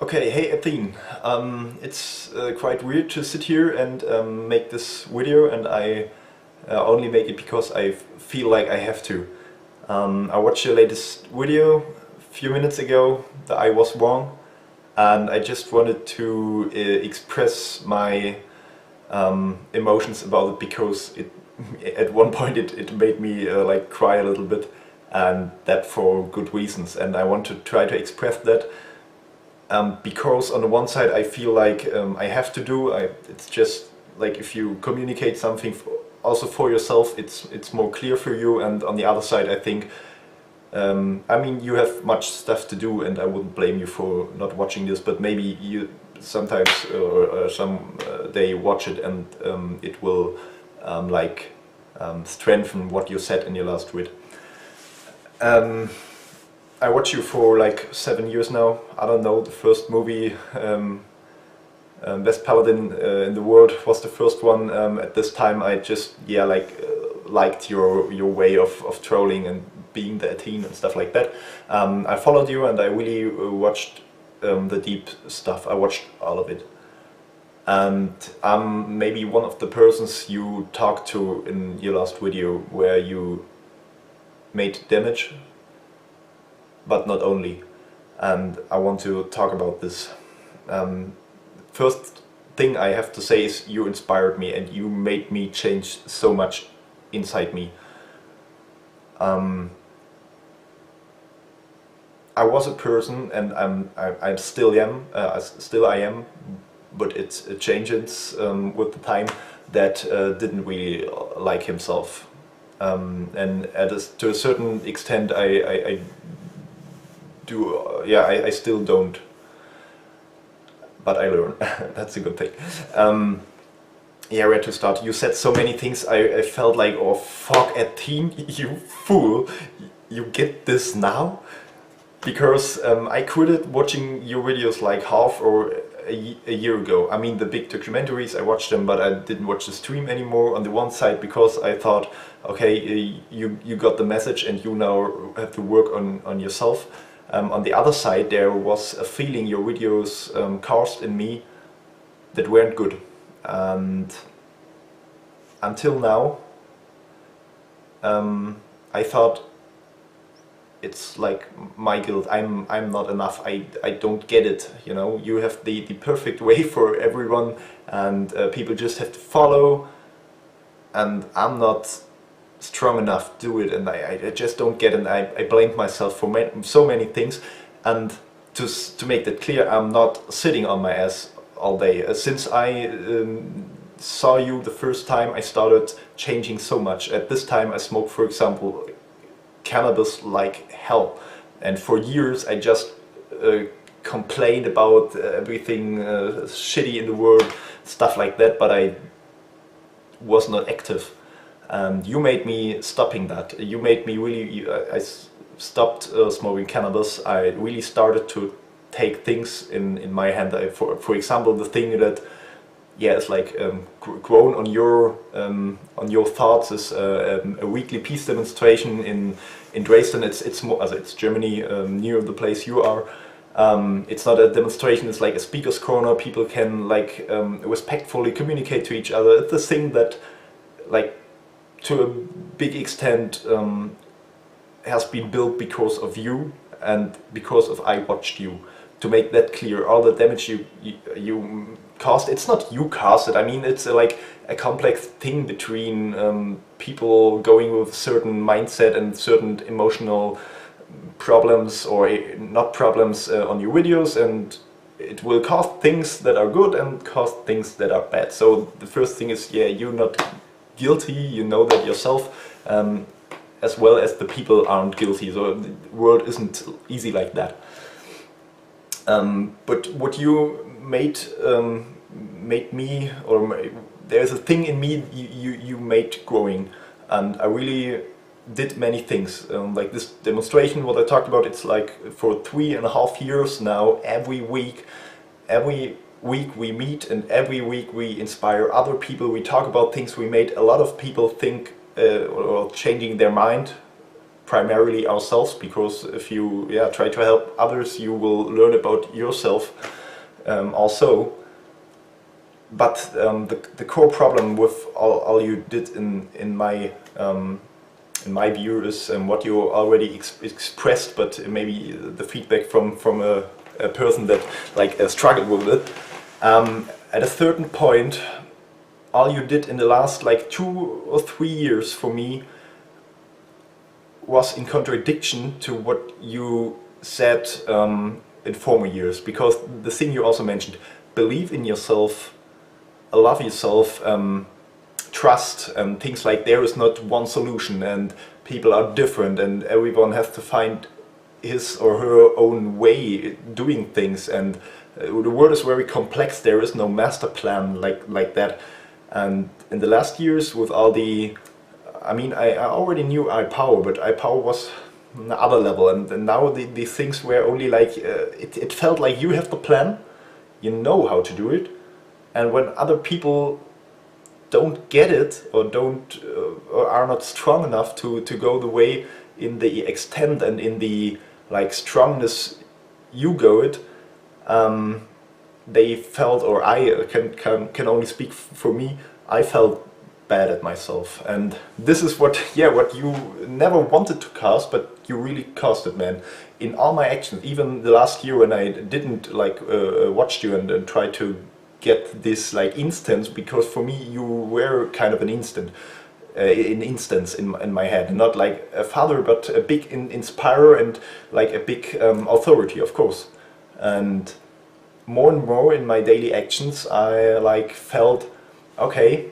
Okay, hey Athene. It's quite weird to sit here and make this video, and I only make it because I feel like I have to. I watched your latest video a few minutes ago, the I Was Wrong, and I just wanted to express my emotions about it because at one point it made me like cry a little bit, and that for good reasons, and I want to try to express that. Because on the one side I feel like I have to do, it's just like if you communicate something also for yourself, it's more clear for you, and on the other side I think, I mean, you have much stuff to do and I wouldn't blame you for not watching this, but maybe you sometimes or some day watch it and it will strengthen what you said in your last tweet. I watch you for like 7 years now. I don't know, the first movie, Best Paladin in the World was the first one. At this time I just, yeah, liked your way of trolling and being the Athene and stuff like that. I followed you and I really watched the deep stuff. I watched all of it. And I'm maybe one of the persons you talked to in your last video where you made damage, but not only, and I want to talk about this. First thing I have to say is you inspired me and you made me change so much inside me. I was a person, and I still am, but it changes with the time, that didn't really like himself, and to a certain extent I do, I still don't, but I learn. That's a good thing. Yeah, where to start? You said so many things. I felt like, oh fuck, Athene, you fool, you get this now? Because I quitted watching your videos like half or a year ago. I mean, the big documentaries, I watched them, but I didn't watch the stream anymore. On the one side because I thought, okay, you got the message and you now have to work on yourself. On the other side, there was a feeling your videos caused in me that weren't good, and until now I thought it's like my guilt. I'm not enough. I don't get it. You know, you have the perfect way for everyone, and people just have to follow, and I'm not strong enough to do it, and I just don't get it, and I blamed myself for so many things. And to make that clear, I'm not sitting on my ass all day. Since I saw you the first time, I started changing so much. At this time I smoked, for example, cannabis like hell, and for years I just complained about everything shitty in the world, stuff like that, but I was not active. And you made me stopping that. You made me really, I stopped smoking cannabis. I really started to take things in my hand. For example, the thing that, yeah, it's like grown on your thoughts is a weekly peace demonstration in Dresden. It's more, also it's Germany, near the place you are. It's not a demonstration. It's like a speaker's corner. People can like respectfully communicate to each other. It's the thing that, like, to a big extent has been built because of you and because of I watched you. To make that clear, all the damage you caused, it's not you caused it. I mean, it's like a complex thing between people going with a certain mindset and certain emotional problems or not problems on your videos, and it will cause things that are good and cause things that are bad. So the first thing is, yeah, you're not guilty, you know that yourself, as well as the people aren't guilty, so the world isn't easy like that. But what you made me, or there's a thing in me you made growing, and I really did many things. Like this demonstration, what I talked about, it's like for 3.5 years now, every week we meet, and every week we inspire other people, we talk about things we made a lot of people think or changing their mind primarily ourselves, because if you try to help others, you will learn about yourself also. But the core problem with all you did in my view is what you already expressed, but maybe the feedback from a person that like struggled with it. At a certain point, all you did in the last like 2 or 3 years for me was in contradiction to what you said in former years. Because the thing you also mentioned, believe in yourself, love yourself, trust, and things like there is not one solution and people are different and everyone has to find his or her own way doing things, and the world is very complex, there is no master plan like that. And in the last years with all the, I mean, I already knew iPower, but iPower was on the other level, and now the things were only like, it felt like you have the plan, you know how to do it, and when other people don't get it or don't or are not strong enough to go the way in the extent and in the like strongness you go it, they felt, or I can only speak for me, I felt bad at myself. And this is what what you never wanted to cast, but you really cast it, man, in all my actions. Even the last year when I didn't like watch you and try to get this like instance, because for me you were kind of an instance in my head, not like a father, but a big inspirer and like a big authority, of course. And more in my daily actions I like felt, okay,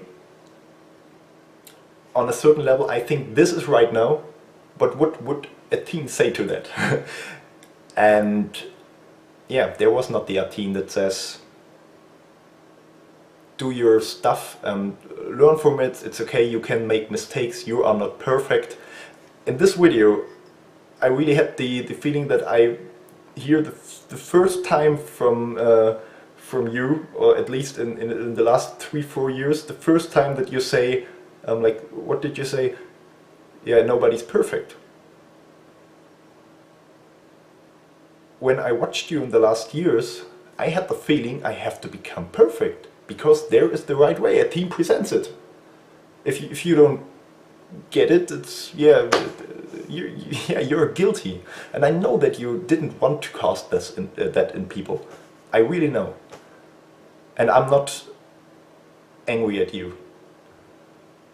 on a certain level I think this is right now, but what would Athene say to that? And yeah, there was not the Athene that says, do your stuff and learn from it, it's okay, you can make mistakes, you are not perfect. In this video I really had the feeling that I hear the first time from you, or at least in the last 3-4 years, the first time that you say, like, what did you say? Yeah, nobody's perfect. When I watched you in the last years, I had the feeling I have to become perfect, because there is the right way. Athene presents it. If you don't get it, it's you're guilty. And I know that you didn't want to cast this that in people. I really know. And I'm not angry at you.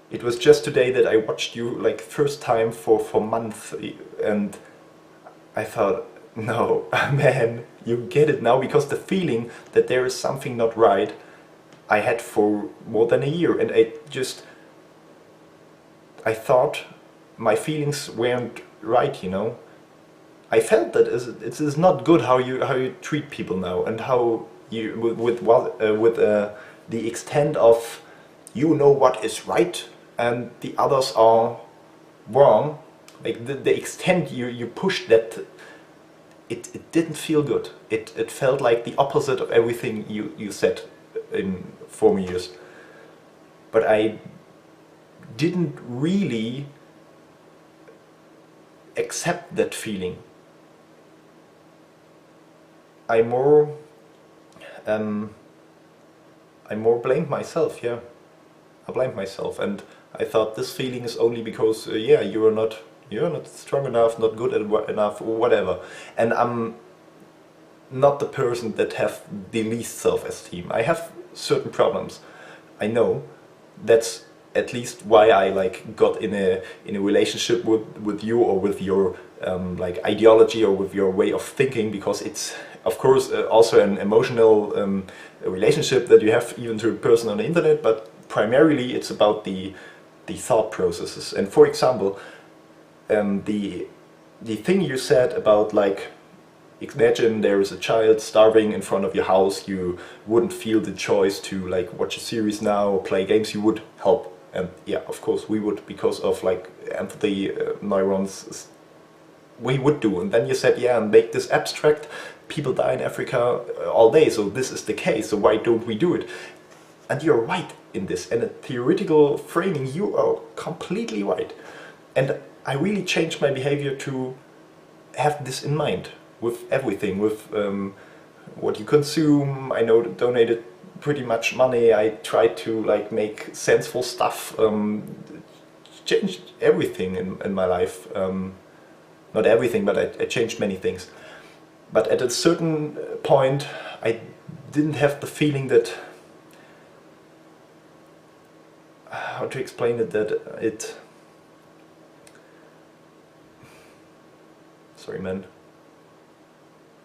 It was just today that I watched you like first time for months, and I thought, no, man, you get it now, because the feeling that there is something not right I had for more than a year, and I thought my feelings weren't right, you know. I felt that it is not good how you treat people now, and how you with the extent of, you know what is right and the others are wrong, like the extent you pushed that, it didn't feel good. It felt like the opposite of everything you said in former years. But I didn't really accept that feeling. I more blamed myself, yeah. I blamed myself, and I thought this feeling is only because yeah, you're not strong enough, not good enough, or whatever. And I'm not the person that have the least self-esteem. I have certain problems, I know. That's at least why I like got in a relationship with you, or with your like ideology, or with your way of thinking, because it's of course also an emotional relationship that you have even to a person on the internet, but primarily it's about the thought processes. And for example, the thing you said about, like, imagine there is a child starving in front of your house, you wouldn't feel the choice to like watch a series now or play games, you would help. And yeah, of course we would, because of like empathy neurons, we would do. And then you said, yeah, and make this abstract, people die in Africa all day, so this is the case, so why don't we do it? And you're right in this, and a theoretical framing, you are completely right. And I really changed my behavior to have this in mind with everything, with what you consume. I know donated pretty much money. I tried to like make sensible stuff, changed everything in my life. Not everything, but I changed many things. But at a certain point, I didn't have the feeling that, how to explain it, that it, sorry man,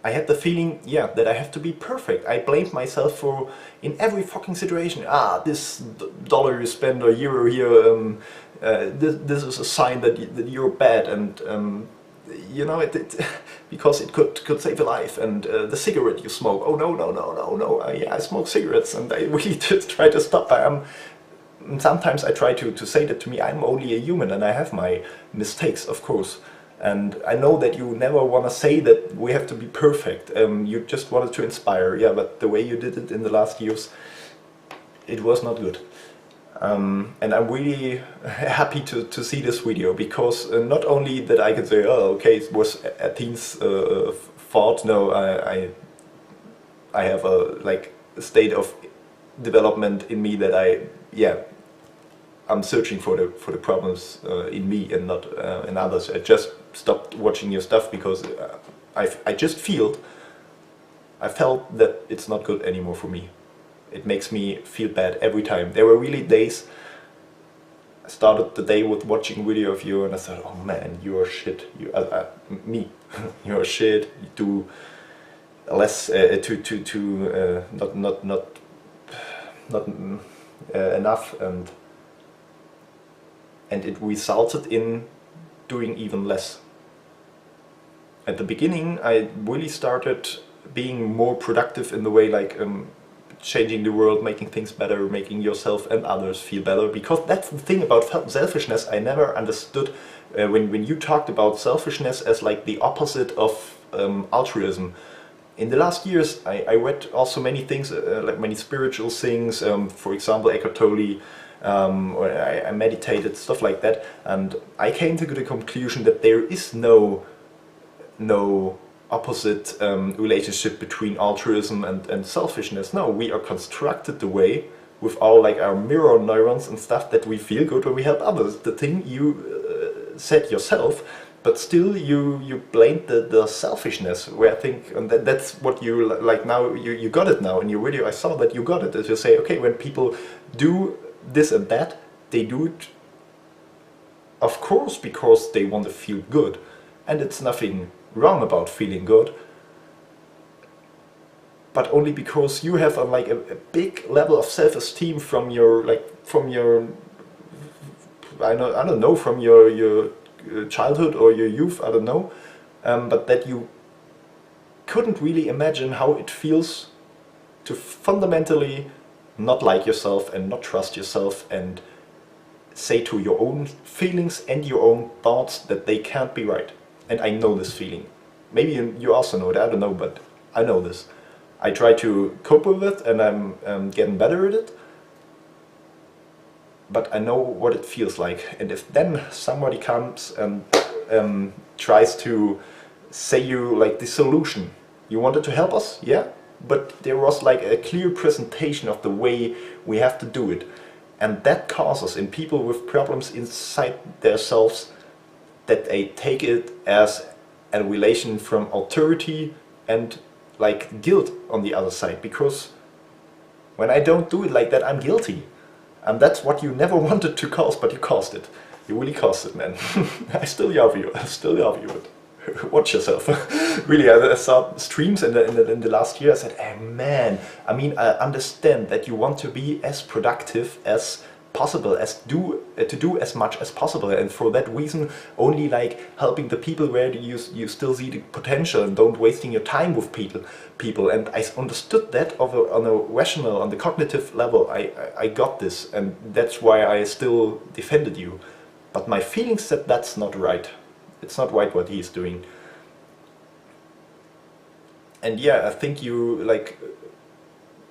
I had the feeling, yeah, that I have to be perfect. I blamed myself for, in every fucking situation, this dollar you spend or euro here, this is a sign that you're bad, and you know, because it could save a life, and the cigarette you smoke, oh no, I smoke cigarettes, and I really just try to stop. Sometimes I try to say that to me, I'm only a human, and I have my mistakes, of course. And I know that you never want to say that we have to be perfect. You just wanted to inspire, yeah, but the way you did it in the last years, it was not good. And I'm really happy to see this video, because not only that I could say, oh, okay, it was Athene's fault. No, I have a state of development in me that I'm searching for the problems in me and not in others. I just stopped watching your stuff because I felt that it's not good anymore for me. It makes me feel bad every time. There were really days, I started the day with watching a video of you and I thought, oh man, you are shit. Me, you are shit. You do less, not enough, and it resulted in doing even less. At the beginning, I really started being more productive in the way changing the world, making things better, making yourself and others feel better, because that's the thing about selfishness I never understood. When you talked about selfishness as like the opposite of altruism. In the last years, I read also many things, like many spiritual things, for example, Eckhart Tolle, or I meditated, stuff like that, and I came to the conclusion that there is no opposite relationship between altruism and selfishness. No, we are constructed the way with our mirror neurons and stuff that we feel good when we help others. The thing you said yourself, but still you blamed the selfishness, where I think, and that's what you like now, you got it now in your video. I saw that you got it, as you say, okay, when people do this and that, they do it of course because they want to feel good, and it's nothing wrong about feeling good, but only because you have a big level of self-esteem from your I don't know, from your childhood or your youth, I don't know, but that you couldn't really imagine how it feels to fundamentally not like yourself and not trust yourself and say to your own feelings and your own thoughts that they can't be right. And I know this feeling. Maybe you also know it, I don't know, but I know this. I try to cope with it, and I'm getting better at it. But I know what it feels like. And if then somebody comes and tries to say you the solution, you wanted to help us, yeah? But there was a clear presentation of the way we have to do it. And that causes in people with problems inside themselves that they take it as a relation from authority and guilt on the other side, because when I don't do it like that, I'm guilty. And that's what you never wanted to cause, but you caused it. You really caused it, man. I still love you. I still love you. But watch yourself. Really, I saw streams in the last year. I said, hey, man, I mean, I understand that you want to be as productive as possible, to do as much as possible, and for that reason only helping the people where you still see the potential, and don't wasting your time with people. And I understood that on a rational, on the cognitive level. I got this, and that's why I still defended you. But my feelings said that's not right. It's not right what he's doing. And yeah, I think you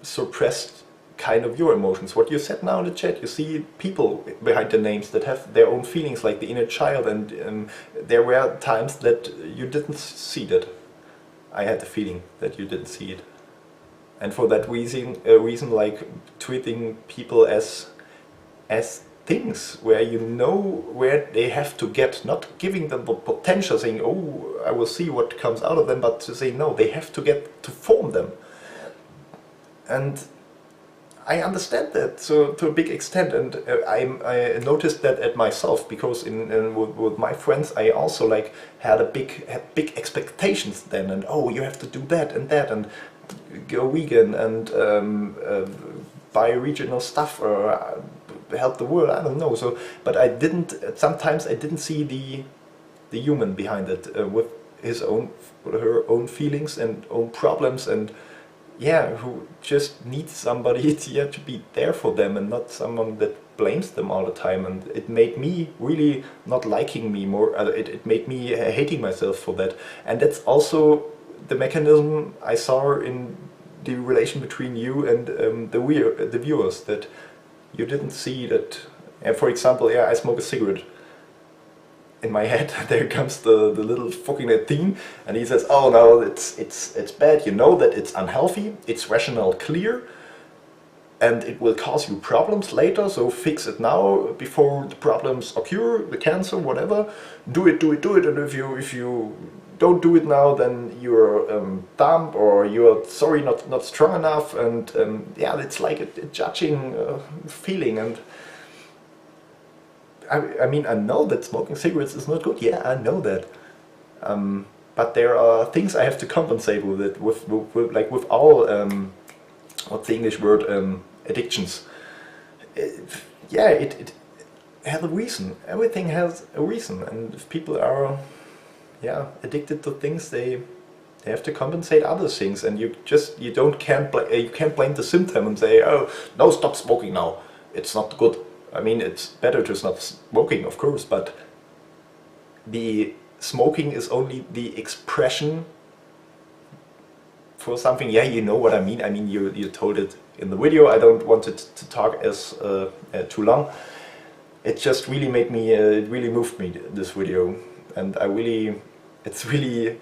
suppressed kind of your emotions. What you said now in the chat, you see people behind the names that have their own feelings, like the inner child, and there were times that you didn't see that. I had the feeling that you didn't see it. And for that reason, like treating people as things where you know where they have to get, not giving them the potential, saying, oh, I will see what comes out of them, but to say, no, they have to get to form them. And I understand that so to a big extent, and I noticed that at myself, because with my friends I also like had big expectations then, and oh, you have to do that, and go vegan, and buy regional stuff, or help the world. I don't know. So, but I didn't. Sometimes I didn't see the human behind it, with her own feelings and own problems, and yeah, who just needs somebody to be there for them, and not someone that blames them all the time. And it made me really not liking me more. It made me hating myself for that. And that's also the mechanism I saw in the relation between you and the viewers, that you didn't see that. For example, yeah, I smoke a cigarette. In my head, there comes the little fucking Athene, and he says, "Oh no, it's bad. You know that it's unhealthy. It's rational, clear, and it will cause you problems later. So fix it now before the problems occur, the cancer, whatever. Do it. And if you don't do it now, then you're dumb, or you're sorry, not strong enough." And yeah, it's like a judging feeling. And I mean, I know that smoking cigarettes is not good. Yeah, I know that. But there are things I have to compensate with it, with all, what's the English word, addictions. It has a reason. Everything has a reason, and if people are, addicted to things, they have to compensate other things, and you can't blame the symptom and say, oh no, stop smoking now. It's not good. I mean, it's better to stop smoking, of course, but the smoking is only the expression for something. Yeah, you know what I mean. I mean, you told it in the video. I don't want it to talk as too long. It just really made me, it really moved me, this video. And it's really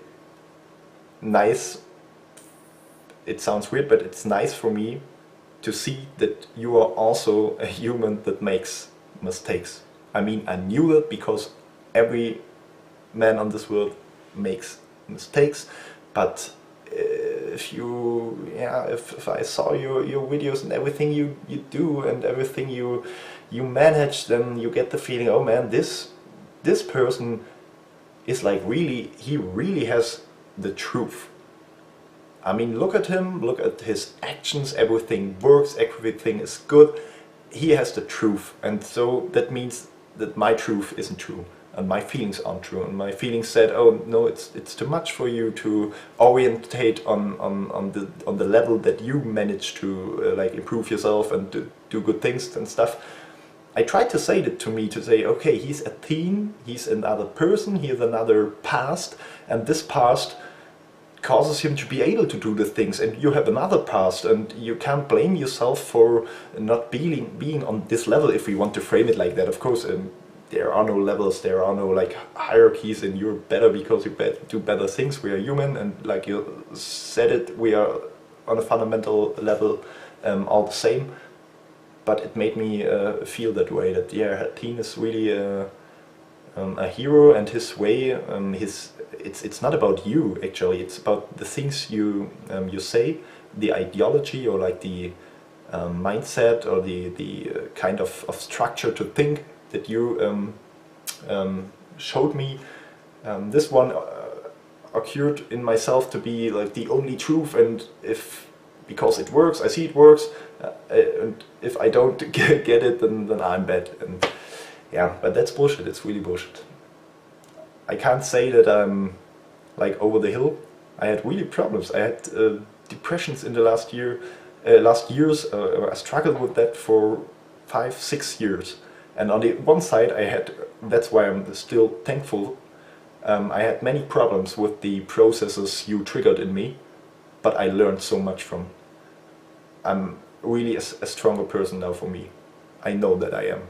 nice. It sounds weird, but it's nice for me to see that you are also a human that makes mistakes. I mean, I knew that because every man on this world makes mistakes, but if I saw your videos and everything you do and everything you manage, then you get the feeling, oh man, this person is like he really has the truth. I mean, look at him, look at his actions, everything works, everything is good. He has the truth, and so that means that my truth isn't true, and my feelings aren't true, and my feelings said, oh no, it's too much for you to orientate on the level that you manage to like improve yourself and do good things and stuff. I tried to say that to me, to say, okay, he's Athene, he's another person, he has another past, and this past causes him to be able to do the things, and you have another past, and you can't blame yourself for not being on this level, if we want to frame it like that. Of course, there are no levels, there are no like hierarchies, and you're better because you do better things. We are human, and like you said it, we are on a fundamental level all the same. But it made me feel that way, that yeah, Athene is really a hero, and his way, it's not about you actually. It's about the things you say, the ideology, or like the mindset, or the kind of structure to think that you showed me. This one occurred in myself to be like the only truth, and because it works, I see it works, and if I don't get it, then I'm bad. And yeah, but that's bullshit. It's really bullshit. I can't say that I'm like over the hill. I had really problems. I had depressions in the last years. I struggled with that for 5-6 years. And on the one side, that's why I'm still thankful. I had many problems with the processes you triggered in me, but I learned so much from. really a stronger person now for me. I know that I am.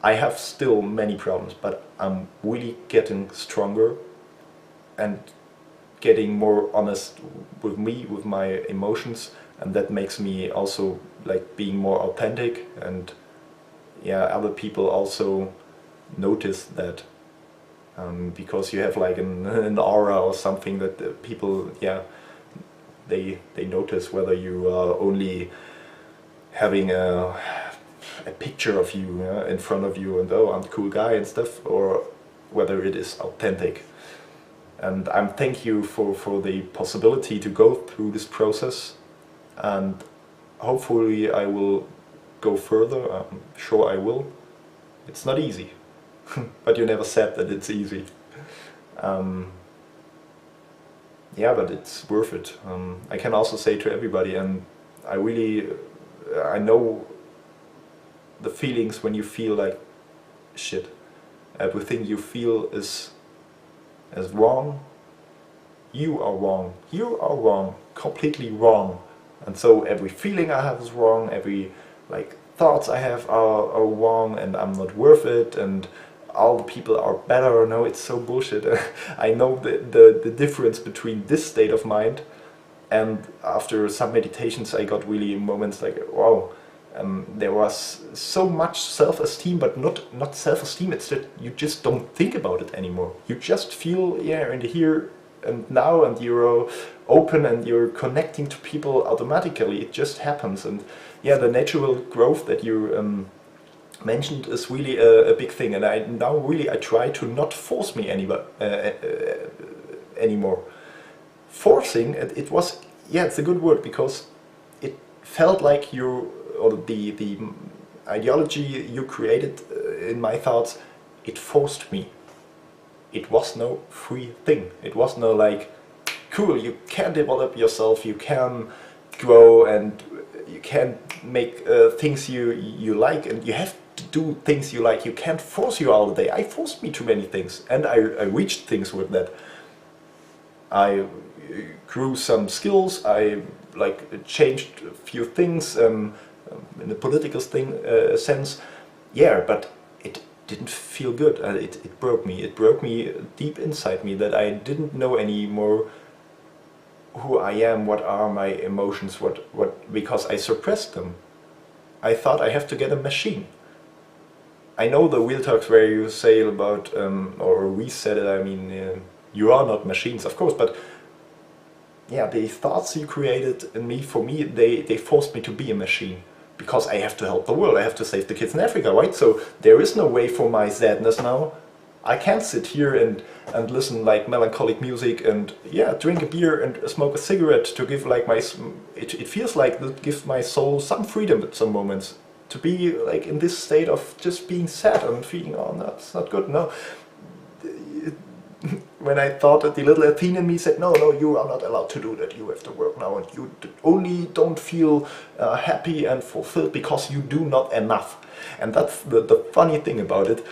I have still many problems, but I'm really getting stronger and getting more honest with me, with my emotions, and that makes me also like being more authentic, and yeah, other people also notice that, because you have like an aura or something that people, yeah, they notice whether you are only having a picture of you, in front of you and oh, I'm a cool guy and stuff, or whether it is authentic. And I'm thank you for the possibility to go through this process, and hopefully I will go further. I'm sure I will. It's not easy, but you never said that it's easy. Yeah, but it's worth it. I can also say to everybody, and I really, I know the feelings when you feel like shit. Everything you feel is wrong. You are wrong. You are wrong. Completely wrong. And so every feeling I have is wrong. Every like thoughts I have are wrong, and I'm not worth it, and all the people are better. No, it's so bullshit. I know the difference between this state of mind, and after some meditations I got really moments like, wow, there was so much self-esteem, but not self-esteem, it's that you just don't think about it anymore. You just feel, yeah, in the here and now, and you're open and you're connecting to people automatically. It just happens. And yeah, the natural growth that you mentioned is really a big thing, and I now really I try to not force me anymore. Forcing it was, yeah, it's a good word, because it felt like you, or the ideology you created in my thoughts, it forced me. It was no free thing. It was no like, cool, you can develop yourself, you can grow, and you can make things you like, and you have to do things you like. You can't force you all the day. I forced me too many things, and I reached things with that. I grew some skills, I like changed a few things in the political sense, yeah, but it didn't feel good. It broke me. It broke me deep inside me, that I didn't know anymore who I am, what are my emotions, because I suppressed them. I thought I have to get a machine. I know the real talks where you say about, or we said it, I mean, you are not machines, of course, but yeah, the thoughts you created in me, for me, they forced me to be a machine. Because I have to help the world, I have to save the kids in Africa, right? So there is no way for my sadness now. I can't sit here and listen like melancholic music and yeah, drink a beer and smoke a cigarette to give like my, it feels like that gives my soul some freedom at some moments. To be like in this state of just being sad and feeling, oh, that's not good, no. When I thought that the little Athene in me said, no, you are not allowed to do that, you have to work now, and you only don't feel happy and fulfilled because you do not enough. And that's the funny thing about it.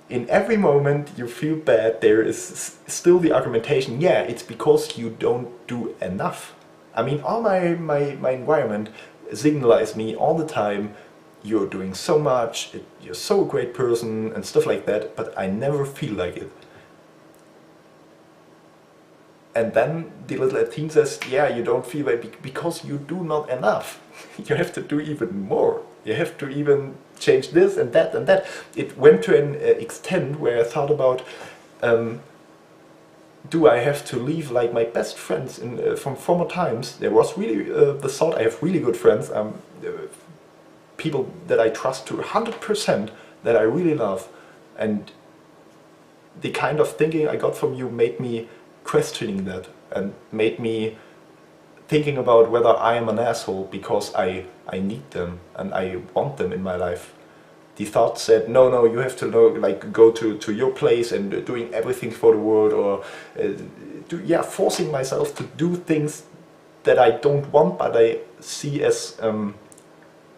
In every moment you feel bad, there is still the argumentation, yeah, it's because you don't do enough. I mean, all my environment signalizes me all the time, you're doing so much, you're so a great person and stuff like that, but I never feel like it. And then the little Athene says, yeah, you don't feel like because you do not enough. You have to do even more. You have to even change this and that and that. It went to an extent where I thought about, do I have to leave like my best friends from former times? There was really the thought, I have really good friends, people that I trust to 100%, that I really love. And the kind of thinking I got from you made me questioning that, and made me thinking about whether I am an asshole because I need them and I want them in my life. The thought said, no, you have to like go to your place and doing everything for the world, or forcing myself to do things that I don't want but I see as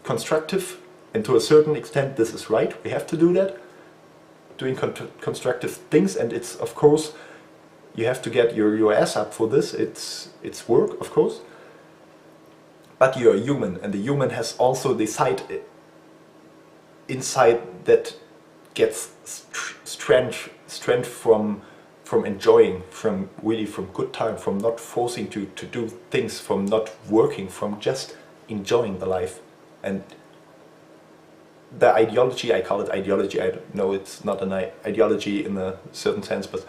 constructive, and to a certain extent this is right, we have to do that, doing constructive things, and it's of course you have to get your ass up for this, it's work, of course. but you're a human, and the human has also the side inside that gets strength from enjoying, from good time, from not forcing to do things, from not working, from just enjoying the life. And the ideology, I call it ideology, I know it's not an ideology in a certain sense, but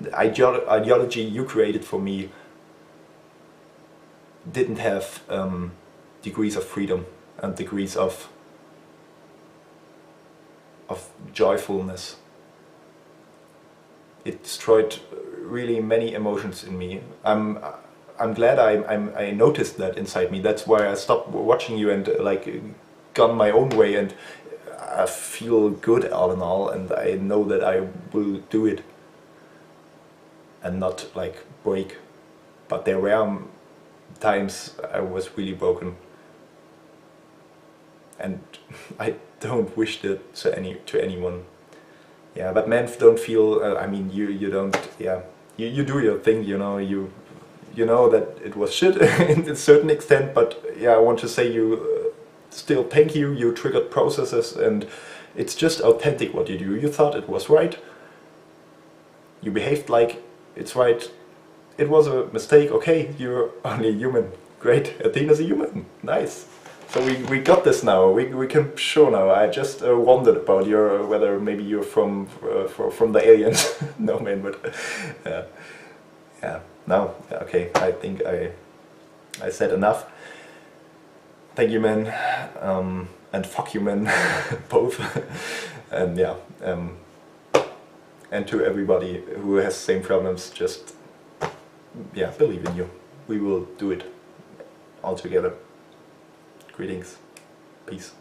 the ideology you created for me didn't have degrees of freedom and degrees of joyfulness. It destroyed really many emotions in me. I'm glad I noticed that inside me. That's why I stopped watching you and like gone my own way, and I feel good all in all, and I know that I will do it and not like break. But there were times I was really broken, and I don't wish that to anyone. Yeah, but men don't feel. I mean, you don't. Yeah, you do your thing. You know, you know that it was shit in a certain extent. But yeah, I want to say you still thank you. You triggered processes, and it's just authentic what you do. You thought it was right. You behaved like it's right. It was a mistake. Okay, you're only human. Great, Athene is a human. Nice. So we got this now. We can show now. I just wondered about your whether maybe you're from the aliens. No man, but yeah. No, okay. I think I said enough. Thank you, man, and fuck you, man, both. And yeah, and to everybody who has same problems, just yeah, believe in you. We will do it all together. Greetings. Peace.